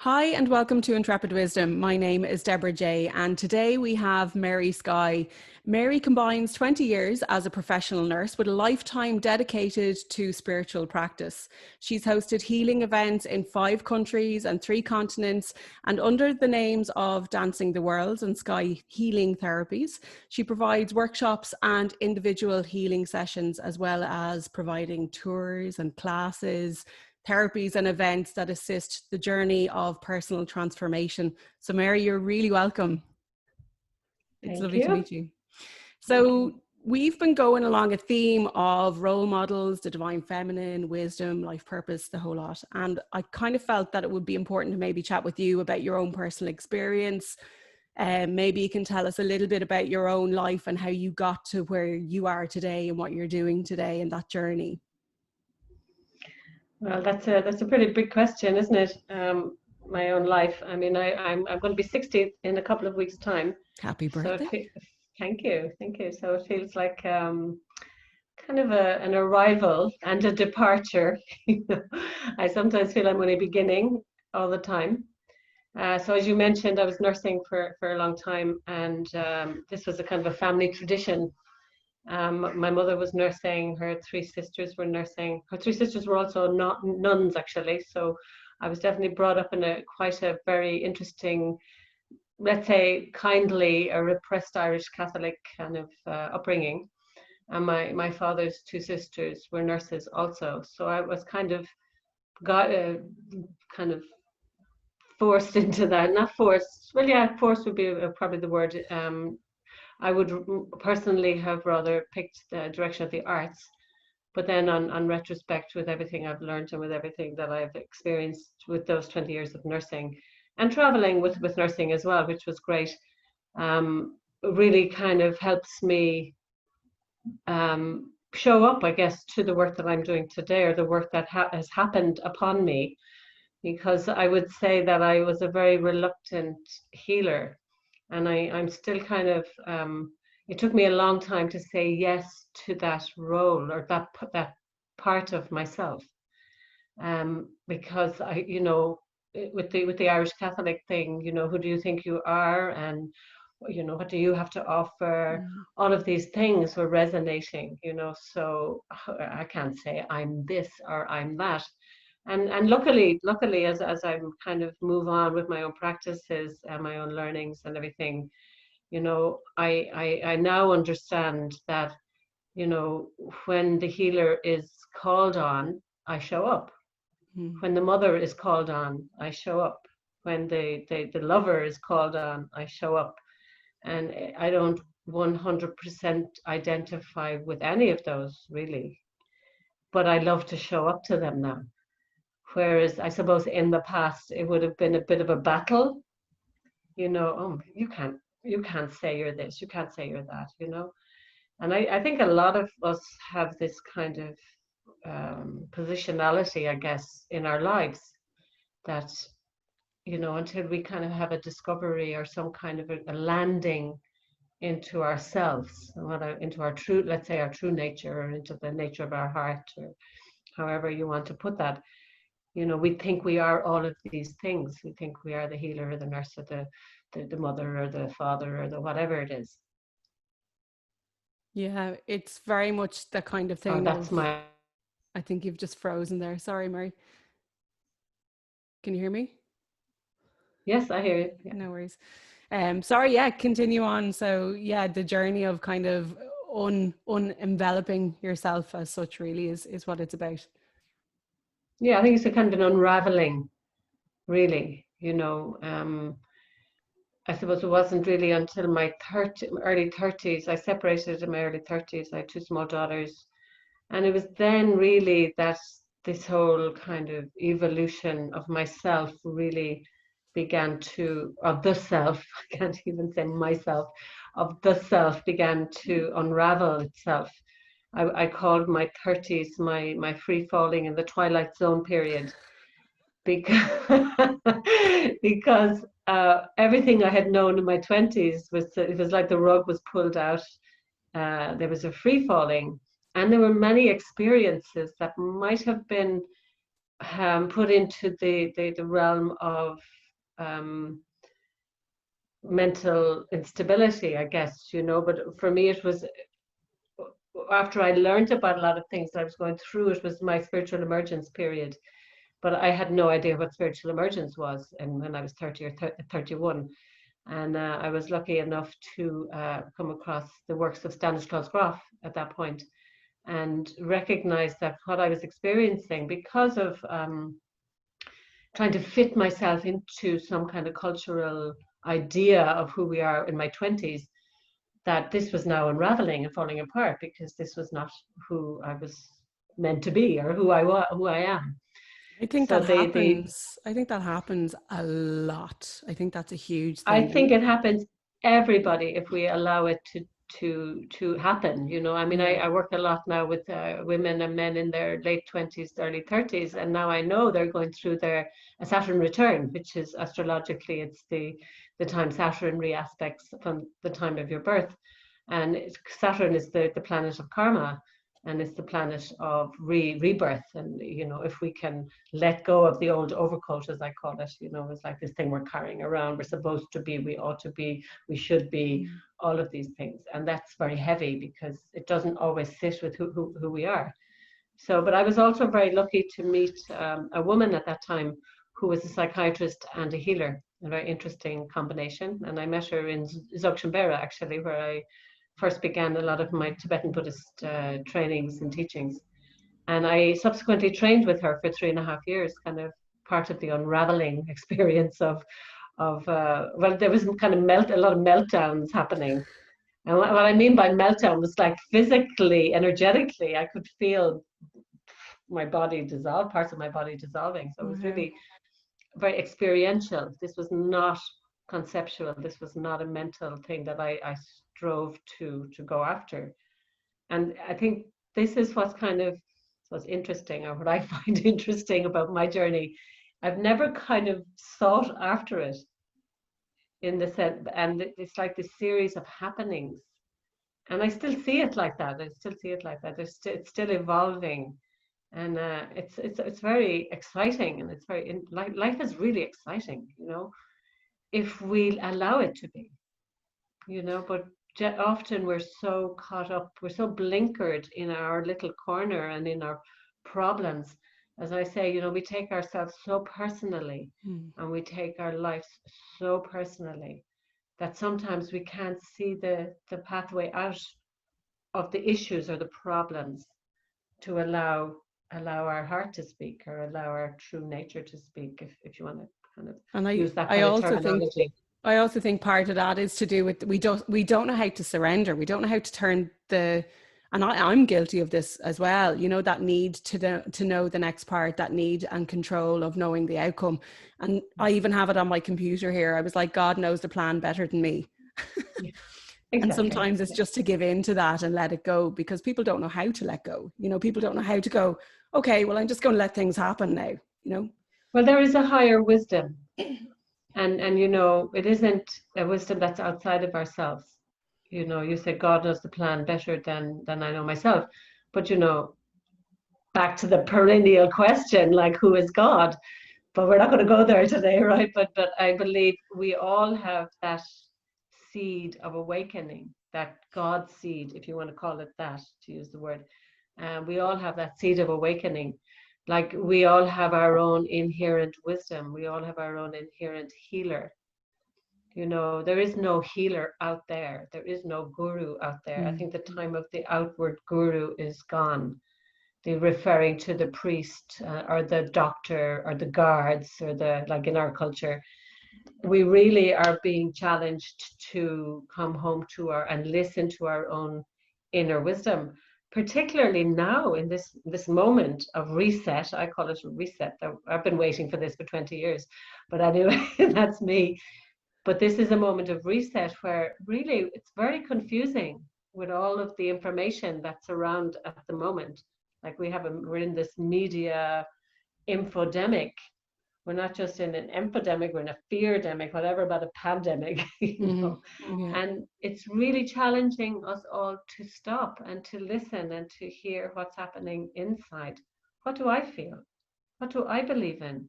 Hi and welcome to Intrepid Wisdom. My name is Deborah J and today we have Mary Skye. Mary combines 20 years as a professional nurse with a lifetime dedicated to spiritual practice. She's hosted healing events in 5 countries and 3 continents, and under the names of Dancing the World and Skye Healing Therapies, she provides workshops and individual healing sessions, as well as providing tours and classes, therapies and events that assist the journey of personal transformation. So Mary, you're really welcome. It's lovely to meet you. So we've been going along a theme of role models, the divine feminine, wisdom, life purpose, the whole lot. And I kind of felt that it would be important to maybe chat with you about your own personal experience. Maybe you can tell us a little bit about your own life and how you got to where you are today and what you're doing today in that journey. Well, that's a pretty big question, isn't it? My own life. I mean, I'm going to be 60 in a couple of weeks' time. Happy birthday! So thank you. So it feels like kind of an arrival and a departure. I sometimes feel I'm only beginning all the time. So as you mentioned, I was nursing for a long time, and this was a kind of a family tradition. My mother was nursing, her 3 sisters were nursing. Her 3 sisters were also not nuns, actually. So I was definitely brought up in quite a very interesting, let's say, kindly, a repressed Irish Catholic kind of upbringing. And my father's 2 sisters were nurses also. So I was kind of forced into that. Not forced. Well, yeah, forced would be probably the word. I would personally have rather picked the direction of the arts, but then on retrospect, with everything I've learned and with everything that I've experienced with those 20 years of nursing and traveling with nursing as well, which was great, really kind of helps me show up, I guess, to the work that I'm doing today, or the work that has happened upon me, because I would say that I was a very reluctant healer. And I'm still kind of, it took me a long time to say yes to that role, or that part of myself. Because with the Irish Catholic thing, who do you think you are? And, what do you have to offer? All of these things were resonating, so I can't say I'm this or I'm that. And luckily, as I kind of move on with my own practices and my own learnings and everything, I now understand that, when the healer is called on, I show up. When the mother is called on, I show up. When the lover is called on, I show up. And I don't 100% identify with any of those, really. But I love to show up to them now. Whereas I suppose in the past it would have been a bit of a battle, oh, you can't say you're this, you can't say you're that, And I think a lot of us have this kind of positionality, I guess, in our lives that, until we kind of have a discovery or some kind of a landing into ourselves, into our true, let's say, our true nature, or into the nature of our heart, or however you want to put that. We think we are all of these things. We think we are the healer or the nurse or the mother or the father or the whatever it is. Yeah, it's very much the kind of thing. I think you've just frozen there. Sorry, Mary. Can you hear me? Yes, I hear you. Yeah. No worries. Sorry, yeah, continue on. So yeah, the journey of kind of unenveloping yourself as such really is what it's about. Yeah, I think it's a kind of an unraveling, really, I suppose it wasn't really until my early 30s, I separated in my early 30s. I had 2 small daughters. And it was then really that this whole kind of evolution of myself really began to, of the self, I can't even say myself, of the self began to unravel itself. I called my 30s my free falling in the twilight zone period, because everything I had known in my 20s it was like the rug was pulled out. There was a free falling, and there were many experiences that might have been put into the realm of mental instability, I guess, you know. But for me, it was after I learned about a lot of things that I was going through, it was my spiritual emergence period. But I had no idea what spiritual emergence was, and when I was 30 or 31. And I was lucky enough to come across the works of Stanislaus Grof at that point, and recognize that what I was experiencing, because of trying to fit myself into some kind of cultural idea of who we are in my 20s, that this was now unraveling and falling apart, because this was not who I was meant to be, or who I am. I think So that happens. I think that happens a lot. I think that's a huge I thing. think it happens everybody if we allow it to happen. You know, I mean, I work a lot now with women and men in their late 20s, early 30s, and now I know they're going through their a Saturn return, which is astrologically it's the time Saturn re-aspects from the time of your birth, and Saturn is the planet of karma, and it's the planet of rebirth. And you know, if we can let go of the old overcoat, as I call it, you know, it's like this thing we're carrying around, we're supposed to be, we ought to be, we should be, all of these things, and that's very heavy because it doesn't always sit with who we are. So, but I was also very lucky to meet a woman at that time who was a psychiatrist and a healer, a very interesting combination. And I met her in Dzogchen actually, where I first began a lot of my Tibetan Buddhist trainings and teachings. And I subsequently trained with her for 3.5 years, kind of part of the unraveling experience of well, there was kind of a lot of meltdowns happening. And what I mean by meltdown was like physically, energetically, I could feel my body dissolve, parts of my body dissolving. So it was really very experiential. This was not conceptual. This was not a mental thing that I strove to go after. And I think this is what's interesting, or what I find interesting about my journey. I've never kind of sought after it in the sense, and it's like this series of happenings. And I still see it like that. I still see it like that. It's still evolving, and it's very exciting, and it's very life is really exciting, you know, if we allow it to be, you know. But often we're so caught up, we're so blinkered in our little corner and in our problems. As I say, you know, we take ourselves so personally, and we take our lives so personally, that sometimes we can't see the pathway out of the issues or the problems, to allow our heart to speak, or allow our true nature to speak, if you want to kind of And use that I kind of also terminology. think part of that is to do with we don't know how to surrender. We don't know how to turn the, and I'm guilty of this as well, you know, that need to know the next part, that need and control of knowing the outcome. And I even have it on my computer here. I was like, God knows the plan better than me. Yeah, And exactly. sometimes it's just to give in to that and let it go, because people don't know how to let go. You know, people don't know how to go, okay, well, I'm just going to let things happen now, you know? Well, there is a higher wisdom, and you know, it isn't a wisdom that's outside of ourselves. You know, you said God knows the plan better than I know myself, but you know, back to the perennial question, like, who is God? But we're not going to go there today, right? But I believe we all have that seed of awakening, that God seed, if you want to call it that, to use the word. We all have that seed of awakening. Like, we all have our own inherent wisdom. We all have our own inherent healer. You know, there is no healer out there. There is no guru out there. I think the time of the outward guru is gone. The referring to the priest, or the doctor, or the guards, or the, like in our culture, we really are being challenged to come home to our and listen to our own inner wisdom, particularly now in this moment of reset. I call it a reset. I've been waiting for this for 20 years, but anyway, that's me. But this is a moment of reset where really it's very confusing with all of the information that's around at the moment. Like, we're in this media infodemic. We're not just in an epidemic, we're in a fear-demic, whatever, about a pandemic, you know. Yeah. And it's really challenging us all to stop and to listen and to hear what's happening inside. What do I feel? What do I believe in?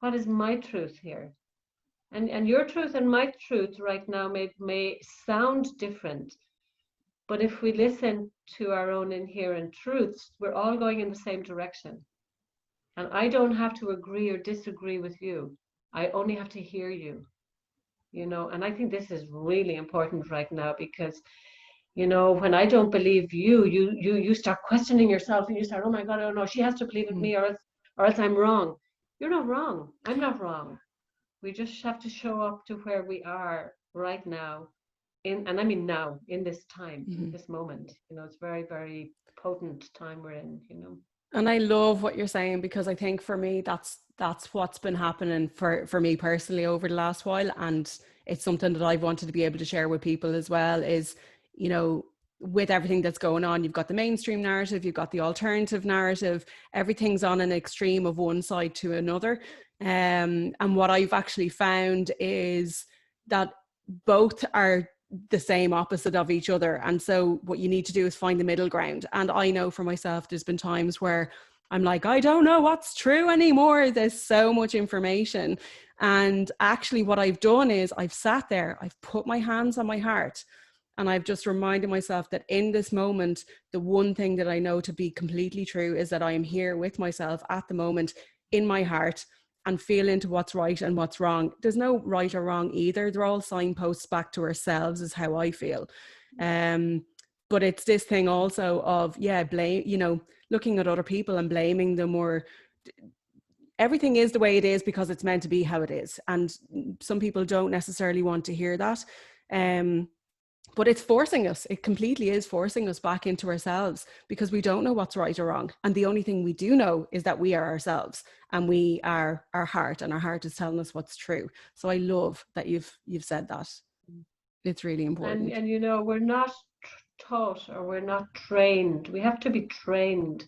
What is my truth here? And your truth and my truth right now may sound different, but if we listen to our own inherent truths, we're all going in the same direction. And I don't have to agree or disagree with you. I only have to hear you, you know. And I think this is really important right now because, you know, when I don't believe you, you start questioning yourself and you start, oh my God, oh no, she has to believe in me or else I'm wrong. You're not wrong. I'm not wrong. We just have to show up to where we are right now and I mean now, in this time, this moment. You know, it's very, very potent time we're in, you know. And I love what you're saying, because I think for me, that's what's been happening for me personally over the last while. And it's something that I've wanted to be able to share with people as well is, you know, with everything that's going on, you've got the mainstream narrative, you've got the alternative narrative, everything's on an extreme of one side to another. And what I've actually found is that both are the same opposite of each other. And so what you need to do is find the middle ground. And I know for myself, there's been times where I'm like, I don't know what's true anymore. There's so much information. And actually what I've done is I've sat there, I've put my hands on my heart, and I've just reminded myself that in this moment, the one thing that I know to be completely true is that I am here with myself at the moment in my heart, and feel into what's right and what's wrong. There's no right or wrong either. They're all signposts back to ourselves, is how I feel. But it's this thing also of, blame, you know, looking at other people and blaming them, or everything is the way it is because it's meant to be how it is. And some people don't necessarily want to hear that. But it's forcing us, it completely is forcing us back into ourselves, because we don't know what's right or wrong. And the only thing we do know is that we are ourselves, and we are our heart, and our heart is telling us what's true. So I love that you've said that. It's really important. And you know, we're not taught, or we're not trained. We have to be trained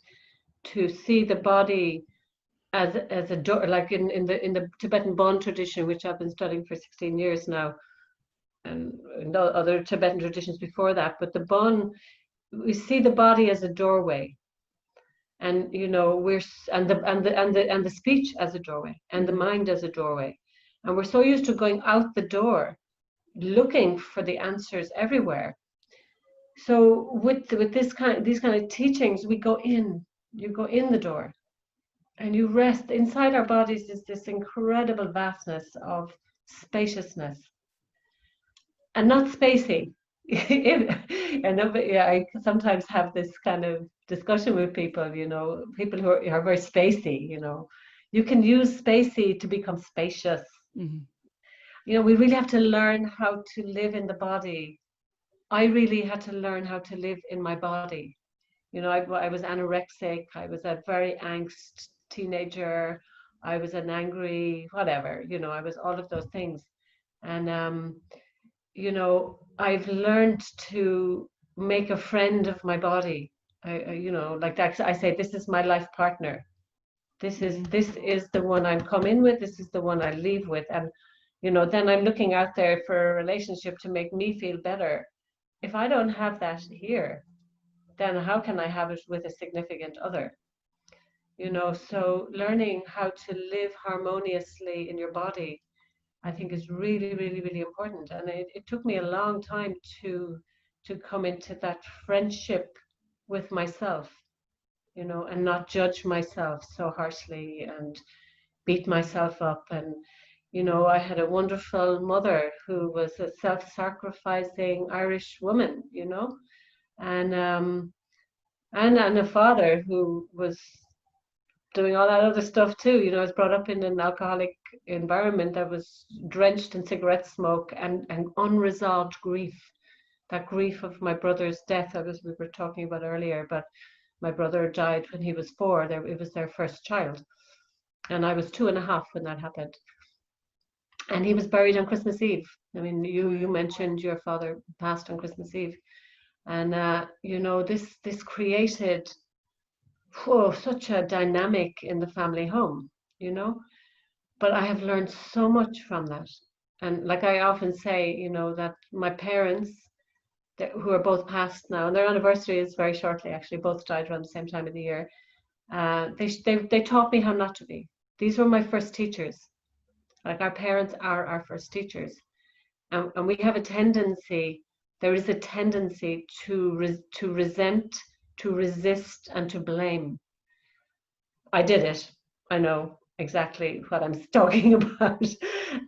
to see the body as a door, like in the Tibetan Bon tradition, which I've been studying for 16 years now, and other Tibetan traditions before that. But the Bon, we see the body as a doorway, and you know, the speech as a doorway, and the mind as a doorway, and we're so used to going out the door, looking for the answers everywhere. So with these kind of teachings, we go in. You go in the door, and you rest. Inside our bodies is this incredible vastness of spaciousness, and not spacey. And I sometimes have this kind of discussion with people, you know, people who are very spacey, you know. You can use spacey to become spacious. You know, we really have to learn how to live in the body. I really had to learn how to live in my body. You know, I was anorexic. I was a very angst teenager. I was an angry whatever, you know, I was all of those things. And you know, I've learned to make a friend of my body. You know, like that, I say, this is my life partner. This is the one I'm come in with. This is the one I leave with. And, you know, then I'm looking out there for a relationship to make me feel better. If I don't have that here, then how can I have it with a significant other? You know, so learning how to live harmoniously in your body, I think, is really, really, really important. And it took me a long time to come into that friendship with myself, you know, and not judge myself so harshly and beat myself up. And, you know, I had a wonderful mother who was a self-sacrificing Irish woman, you know, and a father who was doing all that other stuff too. You know, I was brought up in an alcoholic environment that was drenched in cigarette smoke and unresolved grief. That grief of my brother's death, we were talking about earlier, but my brother died when he was 4. It was their first child. And I was 2.5 when that happened. And he was buried on Christmas Eve. I mean, you mentioned your father passed on Christmas Eve. And, you know, this created such a dynamic in the family home, you know. But I have learned so much from that. And like I often say, you know, that my parents, who are both passed now, and their anniversary is very shortly, actually, both died around the same time of the year. They taught me how not to be. These were my first teachers. Like our parents are our first teachers. And we have a tendency, there is a tendency to resent, to resist, and to blame. I did it. I know exactly what I'm talking about.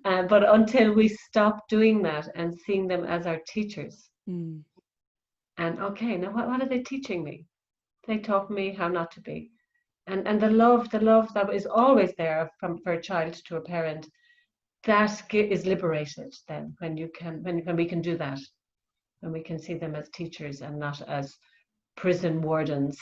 But until we stop doing that and seeing them as our teachers, and okay, now what are they teaching me? They taught me how not to be. And the love that is always there for a child to a parent, that is liberated then when we can do that, when we can see them as teachers and not as prison wardens.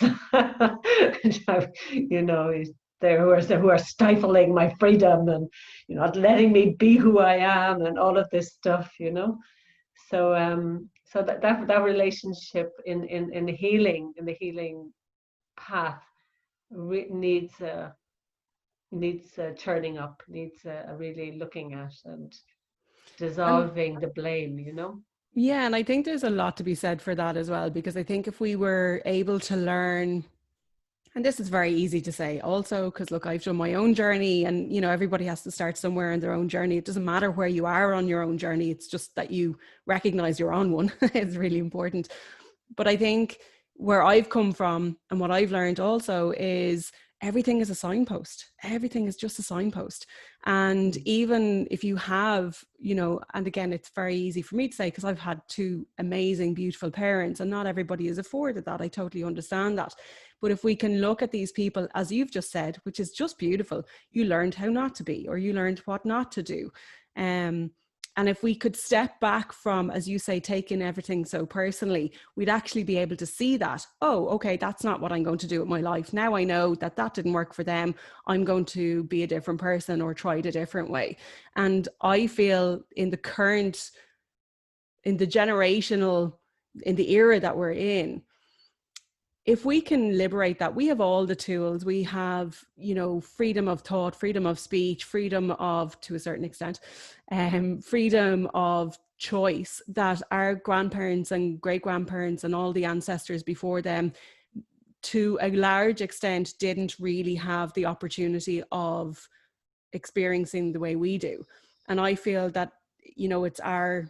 You know, who are stifling my freedom and not letting me be who I am and all of this stuff, you know. So so that relationship in the healing path needs turning up, needs really looking at and dissolving the blame, you know. Yeah, and I think there's a lot to be said for that as well, because I think if we were able to learn, and this is very easy to say also, because look, I've done my own journey, and everybody has to start somewhere in their own journey. It doesn't matter where you are on your own journey. It's just that you recognize you're on one. It's really important. But I think where I've come from and what I've learned also is everything is a signpost. Everything is just a signpost. And even if you have, and again, it's very easy for me to say because I've had two amazing, beautiful parents, and not everybody is afforded that. I totally understand that. But if we can look at these people, as you've just said, which is just beautiful, you learned how not to be, or you learned what not to do. And if we could step back from, as you say, taking everything so personally, we'd actually be able to see that, oh, okay, that's not what I'm going to do with my life. Now I know that didn't work for them. I'm going to be a different person or try it a different way. And I feel in the generational, in the era that we're in, if we can liberate that, we have all the tools. We have, freedom of thought, freedom of speech, freedom of, to a certain extent, freedom of choice that our grandparents and great grandparents and all the ancestors before them, to a large extent, didn't really have the opportunity of experiencing the way we do. And I feel that, it's our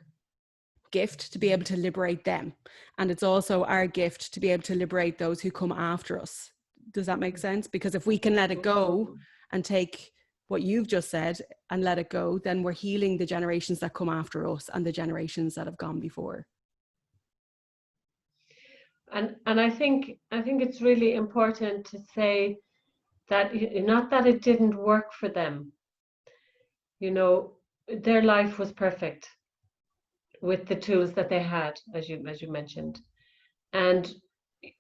gift to be able to liberate them, and it's also our gift to be able to liberate those who come after us. Does that make sense? Because if we can let it go and take what you've just said and let it go, then we're healing the generations that come after us and the generations that have gone before. And I think it's really important to say that, not that it didn't work for them, their life was perfect with the tools that they had, as you mentioned. And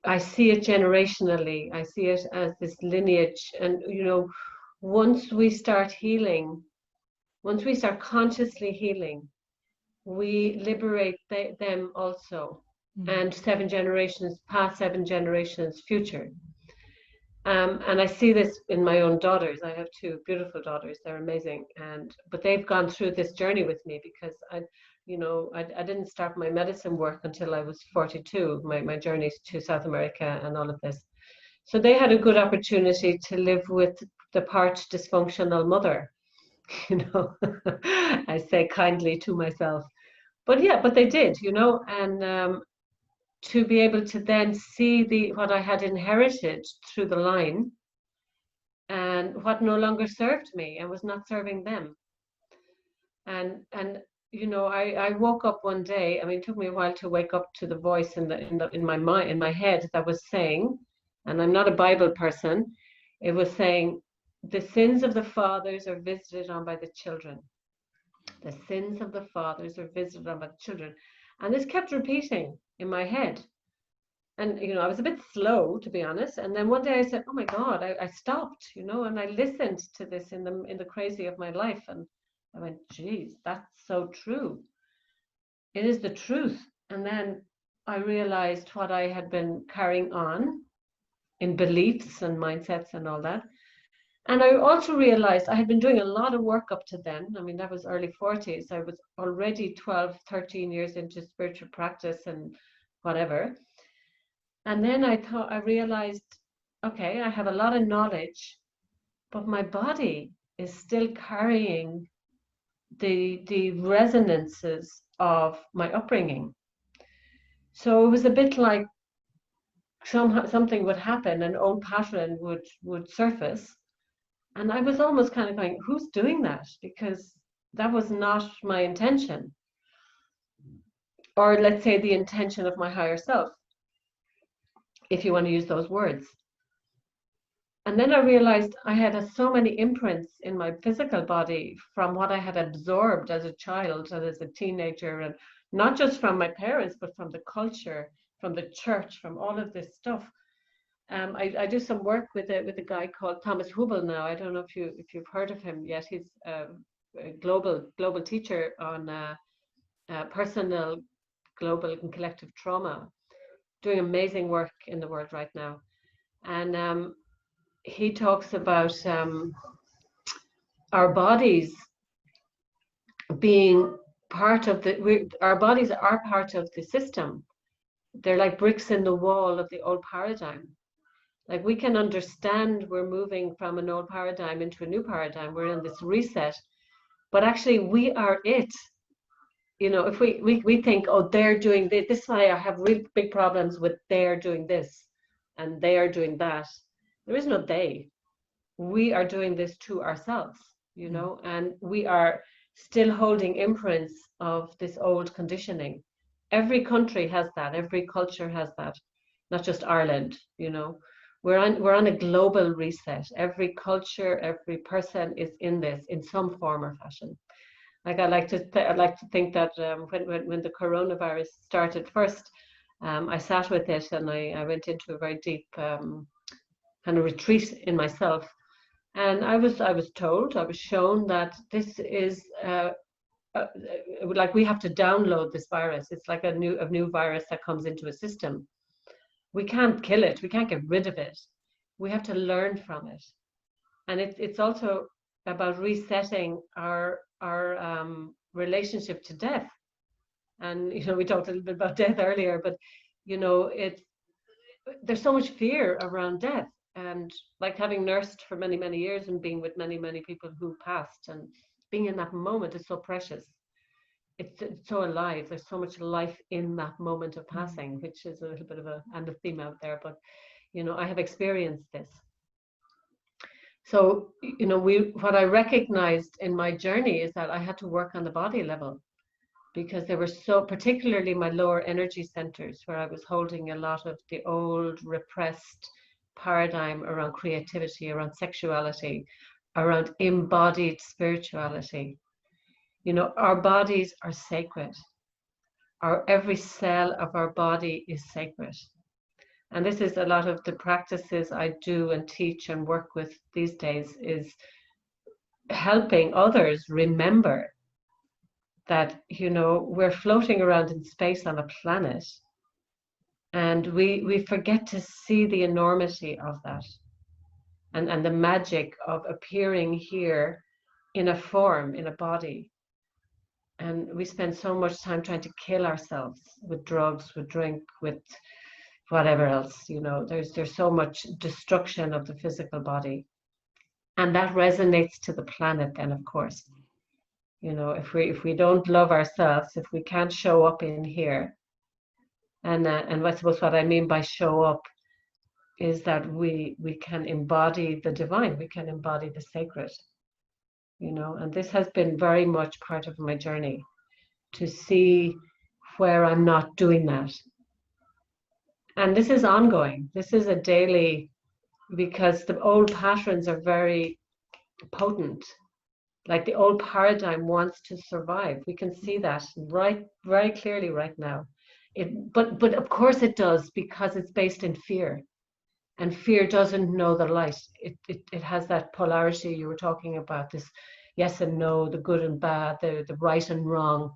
I see it generationally. I see it as this lineage. And, once we start healing, once we start consciously healing, we liberate them also. And 7 generations, past 7 generations, future. And I see this in my own daughters. I have 2 beautiful daughters. They're amazing. But they've gone through this journey with me because I didn't start my medicine work until I was 42, my journeys to South America and all of this. So they had a good opportunity to live with the part dysfunctional mother, I say kindly to myself. But yeah, but they did, and to be able to then see what I had inherited through the line and what no longer served me and was not serving them. And I woke up one day. I mean, it took me a while to wake up to the voice in my mind, in my head, that was saying, and I'm not a Bible person, it was saying, the sins of the fathers are visited on by the children. The sins of the fathers are visited on by the children. And this kept repeating in my head. And, I was a bit slow, to be honest. And then one day I said, oh my God, I stopped, and I listened to this in the crazy of my life. And I went, geez, that's so true. It is the truth. And then I realized what I had been carrying on in beliefs and mindsets and all that. And I also realized I had been doing a lot of work up to then. I mean, that was early 40s. I was already 12, 13 years into spiritual practice and whatever. And then I realized okay, I have a lot of knowledge, but my body is still carrying the resonances of my upbringing. So it was a bit like something would happen, an old pattern would surface, and I was almost kind of going, who's doing that? Because that was not my intention, or let's say the intention of my higher self, if you want to use those words. And then I realized I had so many imprints in my physical body from what I had absorbed as a child and as a teenager, and not just from my parents, but from the culture, from the church, from all of this stuff. I do some work with a guy called Thomas Hubel now. I don't know if you've heard of him yet. He's a global teacher on personal, global, and collective trauma, doing amazing work in the world right now. And he talks about our bodies being part of our bodies are part of the system. They're like bricks in the wall of the old paradigm. Like, we can understand we're moving from an old paradigm into a new paradigm. We're in this reset, but actually we are it. You know, if we think, oh, they're doing this, this is why I have real big problems with they're doing this and they are doing that. There is no they. We are doing this to ourselves, you know, and we are still holding imprints of this old conditioning. Every country has that, every culture has that, not just Ireland, you know. We're on a global reset. Every culture, every person is in this in some form or fashion. Like, I'd like to think that when the coronavirus started first, I sat with it, and I went into a very deep kind of retreat in myself. And I was told, I was shown that this is like, we have to download this virus. It's like a new virus that comes into a system. We can't kill it. We can't get rid of it. We have to learn from it. And it's also about resetting our relationship to death. And, you know, we talked a little bit about death earlier, but, you know, there's so much fear around death. And like, having nursed for many, many years and being with many, many people who passed, and being in that moment is so precious. It's so alive. There's so much life in that moment of passing, which is a little bit of a theme out there. But, you know, I have experienced this. So, you know, what I recognized in my journey is that I had to work on the body level, because there were particularly my lower energy centers, where I was holding a lot of the old repressed paradigm around creativity, around sexuality, around embodied spirituality. You know, our bodies are sacred. Every cell of our body is sacred. And this is a lot of the practices I do and teach and work with these days, is helping others remember that, you know, we're floating around in space on a planet, and we forget to see the enormity of that, and the magic of appearing here in a form, in a body. And we spend so much time trying to kill ourselves with drugs, with drink, with whatever else, you know. There's so much destruction of the physical body, and that resonates to the planet then, of course. You know, if we don't love ourselves, if we can't show up in here, and I suppose what I mean by show up is that we can embody the divine, we can embody the sacred, you know. And this has been very much part of my journey, to see where I'm not doing that. And this is ongoing. This is a daily, because the old patterns are very potent. Like, the old paradigm wants to survive. We can see that right, very clearly right now. But of course it does, because it's based in fear. And fear doesn't know the light. It has that polarity you were talking about, this yes and no, the good and bad, the right and wrong.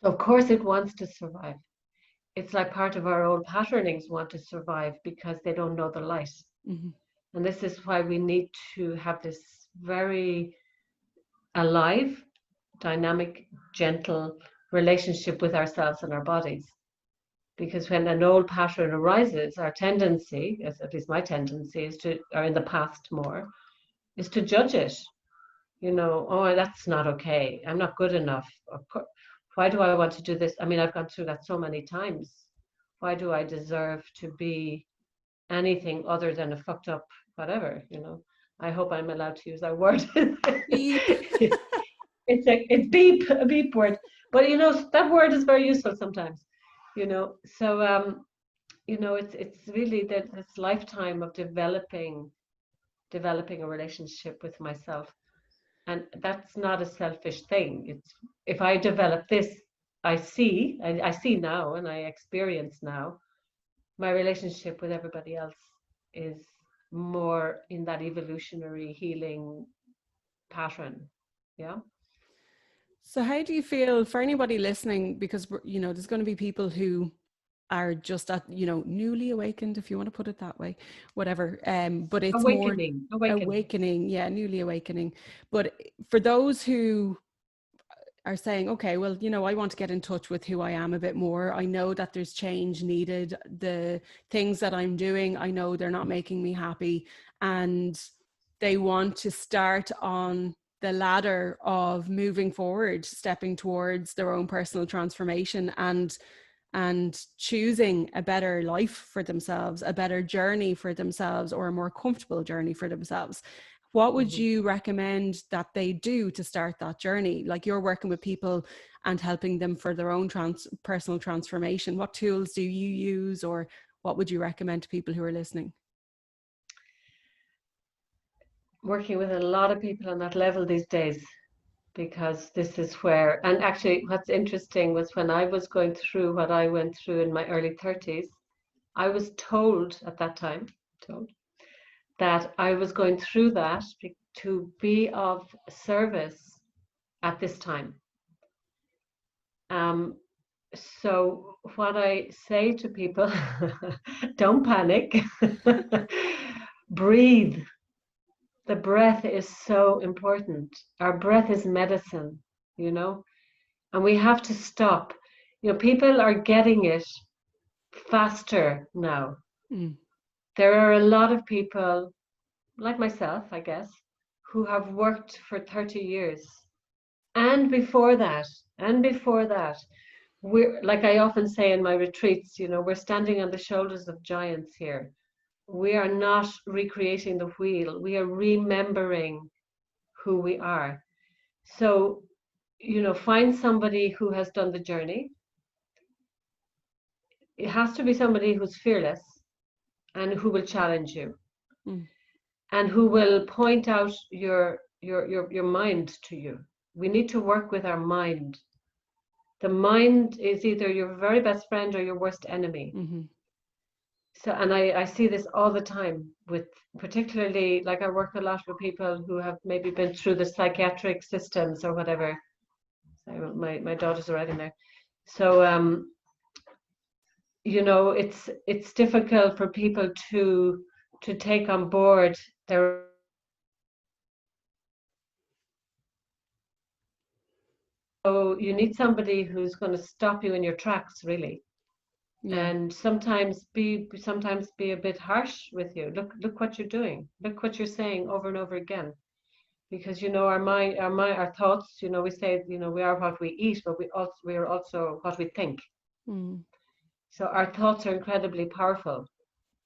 So of course it wants to survive. It's like part of our old patternings want to survive, because they don't know the light. Mm-hmm. And this is why we need to have this very alive, dynamic, gentle relationship with ourselves and our bodies. Because when an old pattern arises, our tendency, at least my tendency, is to, or in the past more, is to judge it. Oh, that's not okay. I'm not good enough. Why do I want to do this? I mean, I've gone through that so many times. Why do I deserve to be anything other than a fucked up whatever? I hope I'm allowed to use that word. Beep. It's a beep word. But that word is very useful sometimes. So it's really this lifetime of developing a relationship with myself. And that's not a selfish thing. It's, if I develop this, I see now, and I experience now, my relationship with everybody else is more in that evolutionary healing pattern. Yeah. So how do you feel, for anybody listening, because there's going to be people who are just at, newly awakened, if you want to put it that way, whatever. But it's Awakening. awakening. Yeah, newly awakening. But for those who are saying, okay, well, I want to get in touch with who I am a bit more. I know that there's change needed. The things that I'm doing, I know they're not making me happy. And they want to start on the ladder of moving forward, stepping towards their own personal transformation and choosing a better life for themselves, a better journey for themselves, or a more comfortable journey for themselves. What would you recommend that they do to start that journey? Like, you're working with people and helping them for their own personal transformation. What tools do you use, or what would you recommend to people who are listening? Working with a lot of people on that level these days, because this is where, and actually what's interesting was when I was going through what I went through in my early 30s, I was told at that time, that I was going through that to be of service at this time. So what I say to people, don't panic, breathe. The breath is so important. Our breath is medicine, and we have to stop. People are getting it faster now. There are a lot of people like myself, I guess, who have worked for 30 years. And before that, we're, like I often say in my retreats, we're standing on the shoulders of giants here. We are not recreating the wheel. We are remembering who we are. So, find somebody who has done the journey. It has to be somebody who's fearless and who will challenge you. And who will point out your mind to you. We need to work with our mind. The mind is either your very best friend or your worst enemy. So, and I see this all the time with, particularly, like I work a lot with people who have maybe been through the psychiatric systems or whatever. So my daughters are right in there. So, it's difficult for people to take on board their. So you need somebody who's going to stop you in your tracks, really. Yeah. And sometimes be a bit harsh with you. Look what you're doing. Look what you're saying over and over again. Because our mind, our thoughts. We say we are what we eat, but we are also what we think. So our thoughts are incredibly powerful.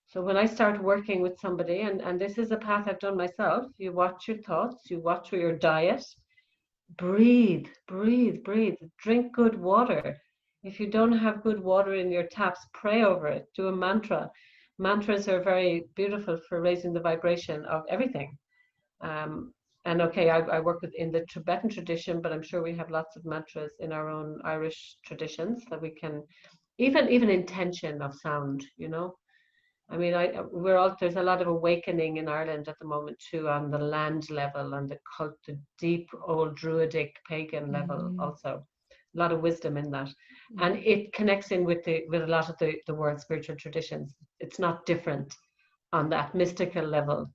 So when I start working with somebody, and this is a path I've done myself, you watch your thoughts, you watch your diet. Breathe. Drink good water. If you don't have good water in your taps, pray over it. Do a mantra. Mantras are very beautiful for raising the vibration of everything. And okay, I work in the Tibetan tradition, but I'm sure we have lots of mantras in our own Irish traditions that we can, even intention of sound, I mean, there's a lot of awakening in Ireland at the moment too, on the land level and the deep old druidic pagan level also. A lot of wisdom in that, and it connects in with a lot of the world's spiritual traditions. It's not different on that mystical level,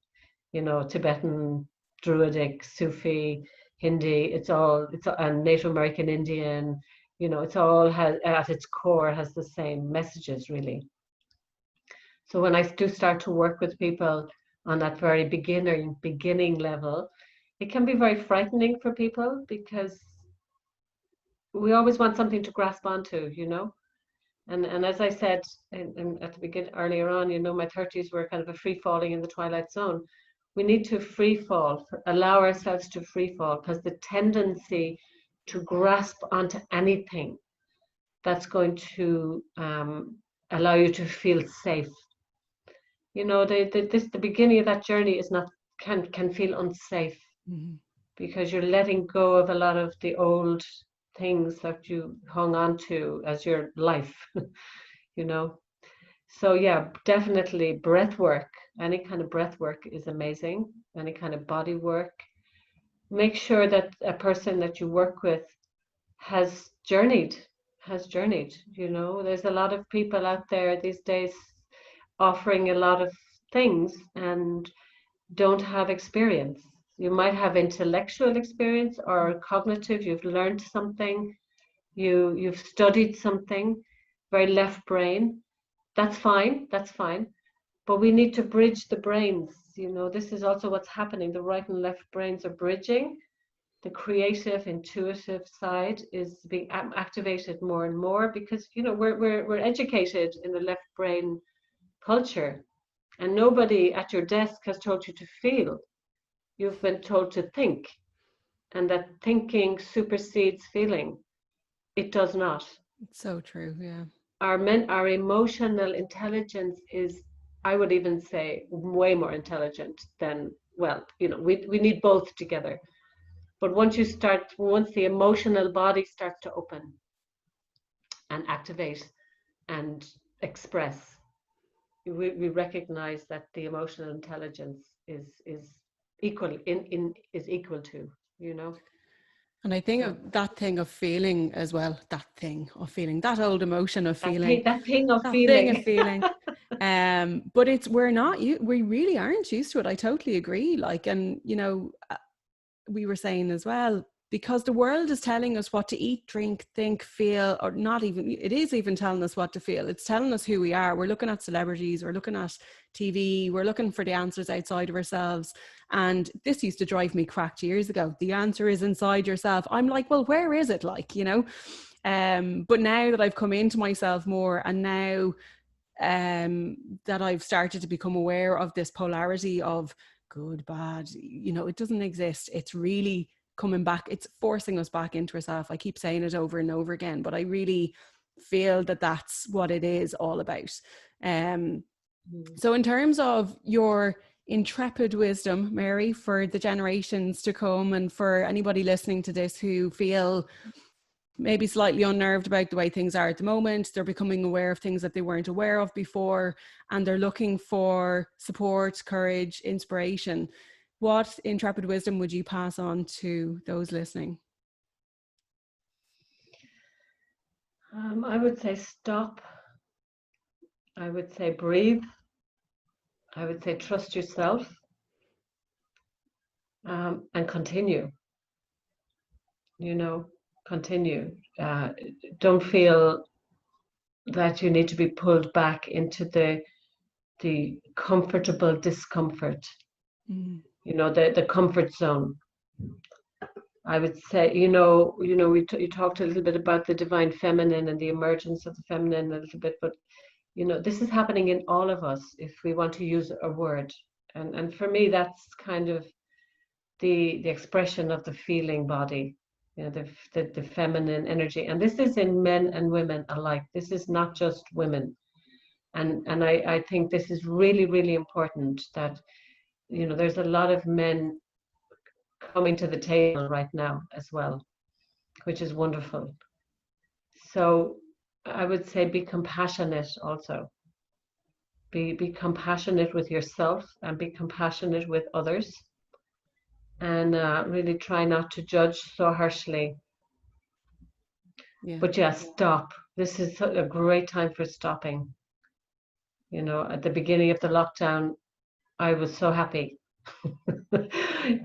Tibetan, druidic, Sufi, Hindi. It's and Native American Indian. You know, it's all has at its core has the same messages really. So when I do start to work with people on that very beginning level, it can be very frightening for people because we always want something to grasp onto, you know. And as I said at the beginning earlier on, you know, my 30s were kind of a free falling in the twilight zone. We need to free fall, allow ourselves to free fall, because the tendency to grasp onto anything that's going to allow you to feel safe. You know, the beginning of that journey is not can feel unsafe because you're letting go of a lot of the old things that you hung on to as your life, you know. So yeah, definitely breath work. Any kind of breath work is amazing. Any kind of body work. Make sure that a person that you work with has journeyed, you know. There's a lot of people out there these days offering a lot of things and don't have experience. You might have intellectual experience or cognitive, you've learned something, you've studied something, very left brain. That's fine, that's fine. But we need to bridge the brains. You know, this is also what's happening. The right and left brains are bridging. The creative, intuitive side is being activated more and more because, you know, we're educated in the left brain culture. And nobody at your desk has told you to feel. You've been told to think. And that thinking supersedes feeling. It does not. It's so true, yeah. Our emotional intelligence is, I would even say, way more intelligent than, well, you know, we need both together. But once the emotional body starts to open and activate and express, we recognize that the emotional intelligence is equal to, you know. And I think of that thing of feeling as well, that old emotion of feeling, that thing of feeling. But we really aren't used to it. I totally agree. Like, and you know, we were saying as well, because the world is telling us what to eat, drink, think, feel, or not even, it is even telling us what to feel. It's telling us who we are. We're looking at celebrities, we're looking at TV, we're looking for the answers outside of ourselves. And this used to drive me cracked years ago. The answer is inside yourself. I'm like, well, where is it? Like, you know, but now that I've come into myself more, and now that I've started to become aware of this polarity of good, bad, you know, it doesn't exist. It's really coming back. It's forcing us back into ourselves. I keep saying it over and over again, but I really feel that that's what it is all about. So in terms of your intrepid wisdom, Mary, for the generations to come, and for anybody listening to this who feel maybe slightly unnerved about the way things are at the moment, they're becoming aware of things that they weren't aware of before, and they're looking for support, courage, inspiration, what intrepid wisdom would you pass on to those listening? I would say stop. I would say breathe. I would say trust yourself, and continue. You know, continue. Don't feel that you need to be pulled back into the comfortable discomfort. You know, the comfort zone. I would say, you talked a little bit about the divine feminine and the emergence of the feminine a little bit, but you know, this is happening in all of us if we want to use a word. And for me, that's kind of the expression of the feeling body, you know, the feminine energy. And this is in men and women alike. This is not just women. And I think this is really, really important that, you know, there's a lot of men coming to the table right now as well, which is wonderful. So I would say be compassionate also. Be compassionate with yourself and be compassionate with others. And really try not to judge so harshly. Yeah. But yeah, stop. This is a great time for stopping. You know, at the beginning of the lockdown, I was so happy.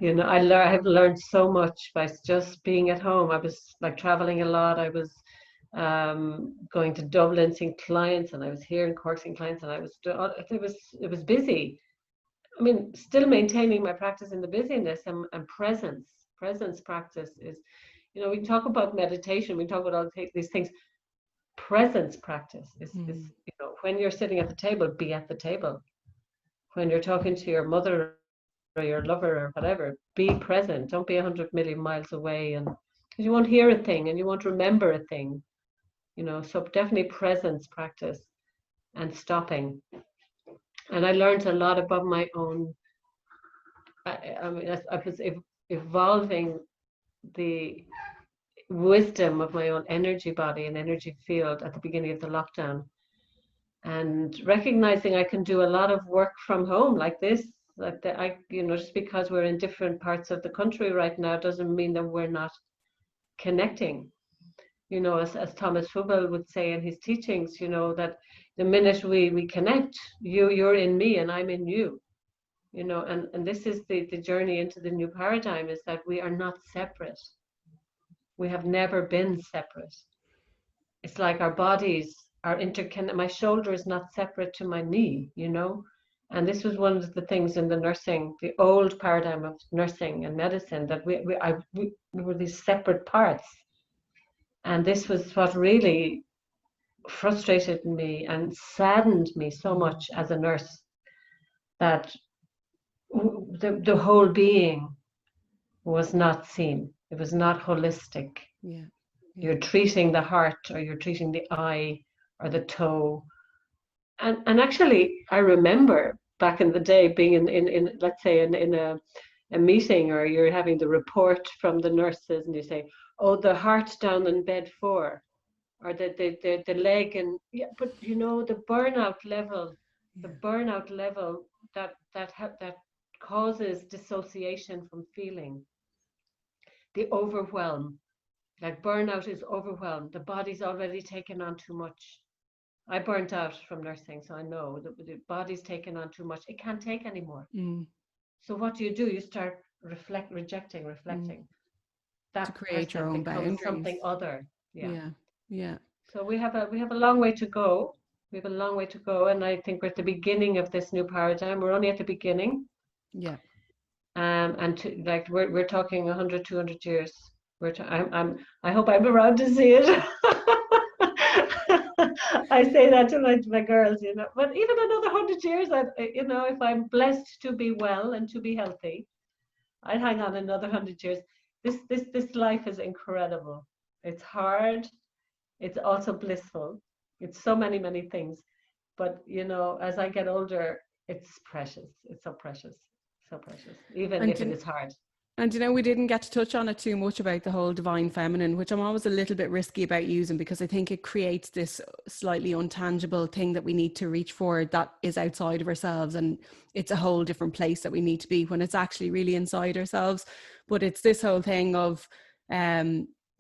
You know, I've learned so much by just being at home. I was like traveling a lot. I was going to Dublin, seeing clients, and I was here in Cork seeing clients, and it was busy. I mean, still maintaining my practice in the busyness, and presence. Presence practice is, we talk about meditation, we talk about all these things. Presence practice is when you're sitting at the table, be at the table. When you're talking to your mother or your lover or whatever, be present. Don't be 100 million miles away, and because you won't hear a thing and you won't remember a thing. So definitely presence practice and stopping. And I learned a lot about my own. I mean, I was evolving the wisdom of my own energy body and energy field at the beginning of the lockdown, and recognizing I can do a lot of work from home like this. Just because we're in different parts of the country right now doesn't mean that we're not connecting. As Thomas Fubel would say in his teachings, that the minute we connect, you're in me and I'm in you. And this is the journey into the new paradigm, is that we are not separate. We have never been separate. It's like our bodies are interconnected. My shoulder is not separate to my knee, And this was one of the things in the nursing, the old paradigm of nursing and medicine, that we were these separate parts. And this was what really frustrated me and saddened me so much as a nurse, that the whole being was not seen. It was not holistic. Yeah. You're treating the heart, or you're treating the eye or the toe. And actually, I remember back in the day being in let's say in a meeting, or you're having the report from the nurses, and you say, oh, the heart down in bed 4, or the leg, and but the burnout level that causes dissociation from feeling, the overwhelm. Like burnout is overwhelmed. The body's already taken on too much. I burnt out from nursing, so I know that the body's taken on too much. It can't take anymore. So what do? You start reflecting. That to create your own boundaries. Something other. Yeah. So we have a long way to go. We have a long way to go, and I think we're at the beginning of this new paradigm. We're only at the beginning. Yeah. And we're talking 100, 200 years. I hope I'm around to see it. I say that to my girls, But even another 100 years, if I'm blessed to be well and to be healthy, I'd hang on another 100 years. This life is incredible. It's hard. It's also blissful. It's so many, many things. But as I get older, it's precious. It's so precious, so precious. Even if it is hard. And we didn't get to touch on it too much about the whole divine feminine, which I'm always a little bit risky about using, because I think it creates this slightly untangible thing that we need to reach for, that is outside of ourselves, and it's a whole different place that we need to be, when it's actually really inside ourselves. But it's this whole thing of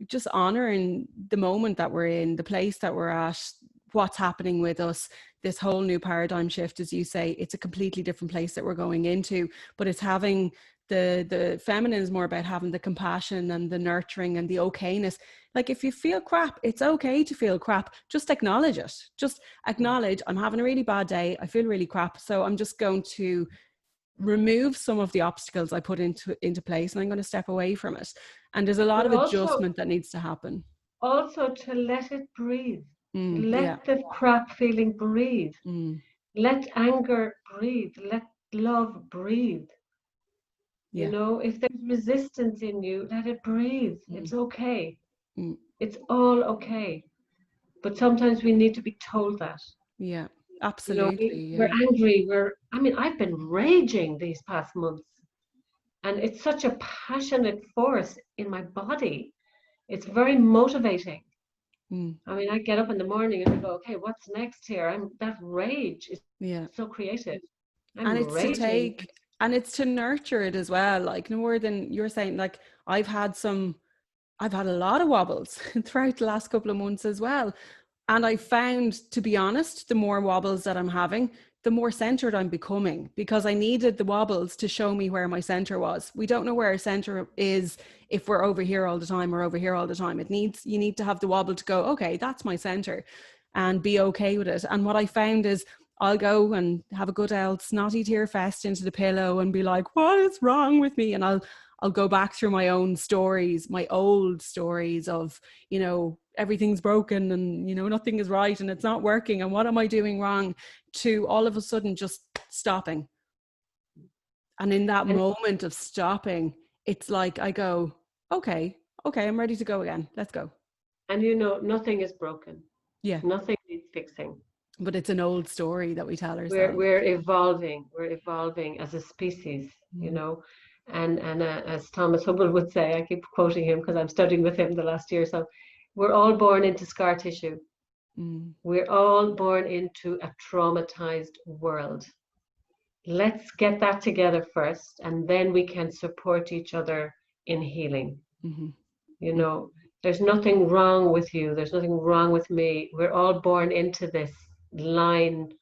just honoring the moment that we're in, the place that we're at, what's happening with us, this whole new paradigm shift. As you say, it's a completely different place that we're going into, but it's having the feminine is more about having the compassion and the nurturing and the okayness. Like, if you feel crap, it's okay to feel crap. Just acknowledge it. Just acknowledge, I'm having a really bad day. I feel really crap. So I'm just going to remove some of the obstacles I put into place, and I'm going to step away from it. And there's a lot of adjustment that needs to happen. Also to let it breathe. Let the crap feeling breathe. Let anger breathe. Let love breathe. If there's resistance in you, let it breathe. It's okay. It's all okay. But sometimes we need to be told that. Yeah, absolutely. We're angry. I've been raging these past months, and it's such a passionate force in my body. It's very motivating. I get up in the morning and I go, okay, what's next here? That rage is so creative. And it's raging. To take, and it's to nurture it as well. Like, no more than you're saying, like, I've had a lot of wobbles throughout the last couple of months as well. And I found, to be honest, the more wobbles that I'm having, the more centered I'm becoming, because I needed the wobbles to show me where my center was. We don't know where our center is if we're over here all the time or over here all the time. You need to have the wobble to go, okay, that's my center, and be okay with it. And what I found is I'll go and have a good old snotty tear fest into the pillow and be like, what is wrong with me? And I'll go back through my own stories, my old stories of, you know, everything's broken and, you know, nothing is right and it's not working and what am I doing wrong, to all of a sudden just stopping. And in that moment of stopping, it's like I go, okay, I'm ready to go again. Let's go. And you know, nothing is broken. Yeah. Nothing needs fixing. But it's an old story that we tell ourselves. We're evolving as a species, you know. And as Thomas Hubble would say, I keep quoting him because I'm studying with him the last year. So we're all born into scar tissue. We're all born into a traumatized world. Let's get that together first, and then we can support each other in healing. You know, there's nothing wrong with you. There's nothing wrong with me. We're all born into this line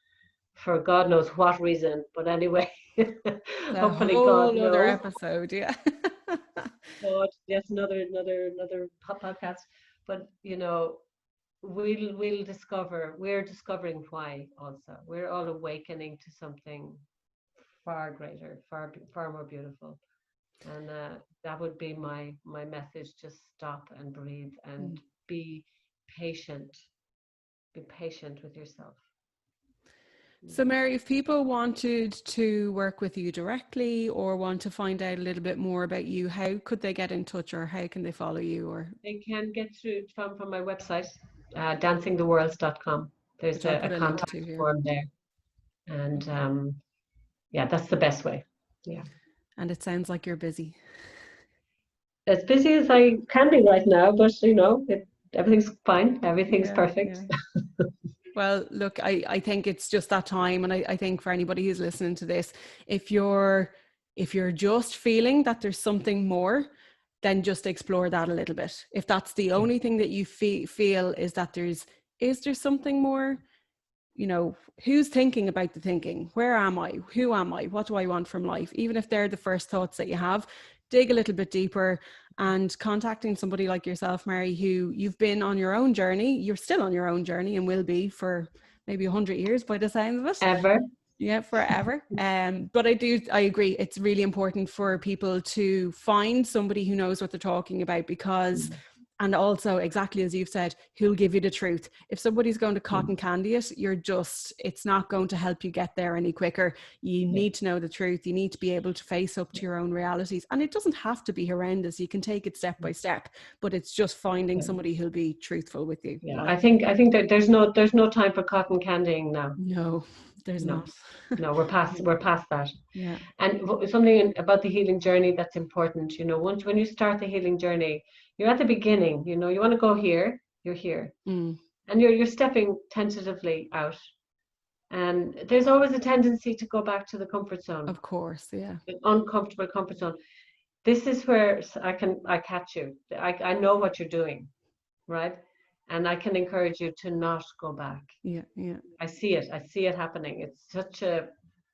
for God knows what reason. But anyway, hopefully God knows. Another episode, yeah. God, yes, another podcast. But you know, we're discovering why also. We're all awakening to something far greater, far more beautiful. And that would be my message. Just stop and breathe and be patient. Be patient with yourself. So Mary, if people wanted to work with you directly or want to find out a little bit more about you, how could they get in touch, or how can they follow you? Or they can get through from my website, dancingtheworlds.com. There's a contact form there. And yeah, that's the best way. Yeah. And it sounds like you're busy. As busy as I can be right now, but you know, everything's fine. Everything's perfect. Yeah. Well, look, I think it's just that time. And I think for anybody who's listening to this, if you're just feeling that there's something more, then just explore that a little bit. If that's the only thing that you feel is that is there something more? You know, who's thinking about the thinking? Where am I? Who am I? What do I want from life? Even if they're the first thoughts that you have, dig a little bit deeper, and contacting somebody like yourself, Mary, who you've been on your own journey. You're still on your own journey and will be for maybe 100 years by the sound of it. Ever. Yeah, forever. But I agree. It's really important for people to find somebody who knows what they're talking about, because and also, exactly as you've said, who'll give you the truth. If somebody's going to cotton candy it, it's not going to help you get there any quicker. You need to know the truth. You need to be able to face up to your own realities. And it doesn't have to be horrendous. You can take it step by step, but it's just finding somebody who'll be truthful with you. Yeah, I think that there's no time for cotton candying now. No, there's not. No, we're past that. Yeah. And something about the healing journey that's important, you know, when you start the healing journey, you're at the beginning, you know, you want to go here, you're here. And you're stepping tentatively out. And there's always a tendency to go back to the comfort zone. Of course, yeah. An uncomfortable comfort zone. This is where I catch you. I know what you're doing, right? And I can encourage you to not go back. Yeah. I see it happening. It's such a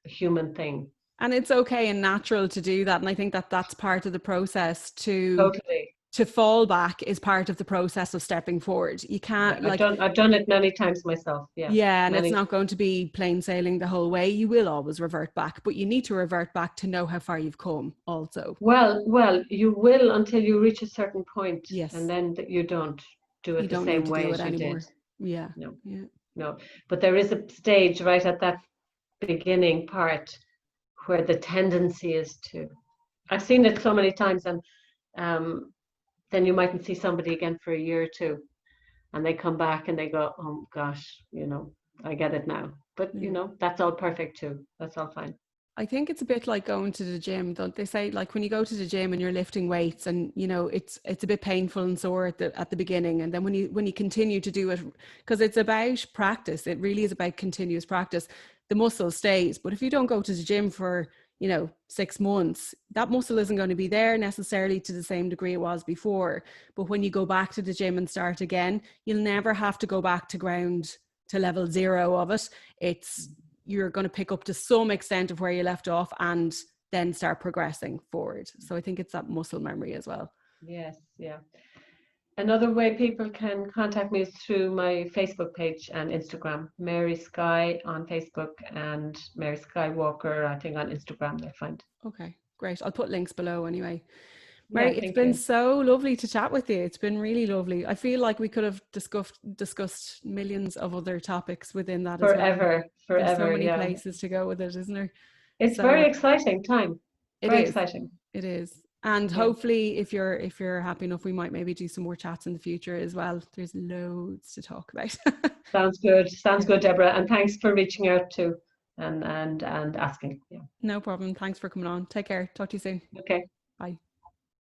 human thing. And it's okay and natural to do that. And I think that that's part of the process Totally. To fall back is part of the process of stepping forward. You can't I've done it many times myself. Yeah, and it's not going to be plain sailing the whole way. You will always revert back, but you need to revert back to know how far you've come also. Well, you will until you reach a certain point. Yes. And then you don't do it the same way as you did. Yeah. No. But there is a stage right at that beginning part where the tendency is to, I've seen it so many times, and then you mightn't see somebody again for a year or two, and they come back and they go, oh gosh, you know, I get it now. But you know, that's all perfect too. That's all fine. I think it's a bit like going to the gym, don't they say? Like when you go to the gym and you're lifting weights, and you know it's a bit painful and sore at the beginning, and then when you continue to do it, because it's about practice, it really is about continuous practice. The muscle stays, but if you don't go to the gym for 6 months, that muscle isn't going to be there necessarily to the same degree it was before. But when you go back to the gym and start again, you'll never have to go back to level zero of it. you're going to pick up to some extent of where you left off and then start progressing forward. So I think it's that muscle memory as well. Yes, yeah. Another way people can contact me is through my Facebook page and Instagram, Mary Sky on Facebook and Mary Skywalker, I think, on Instagram they'll find. Okay, great. I'll put links below anyway. Yeah, Mary, it's thank been you. so lovely to chat with you. It's been really lovely. I feel like we could have discussed millions of other topics within that as well. Forever, There's so forever, many yeah. places to go with it, isn't there? It's very So exciting time. it Very is. exciting. It is. And Yeah. hopefully if you're happy enough, we might maybe do some more chats in the future as well. There's loads to talk about. Sounds good. Sounds good, Deborah. And thanks for reaching out too and asking. Yeah. No problem. Thanks for coming on. Take care. Talk to you soon. Okay. Bye.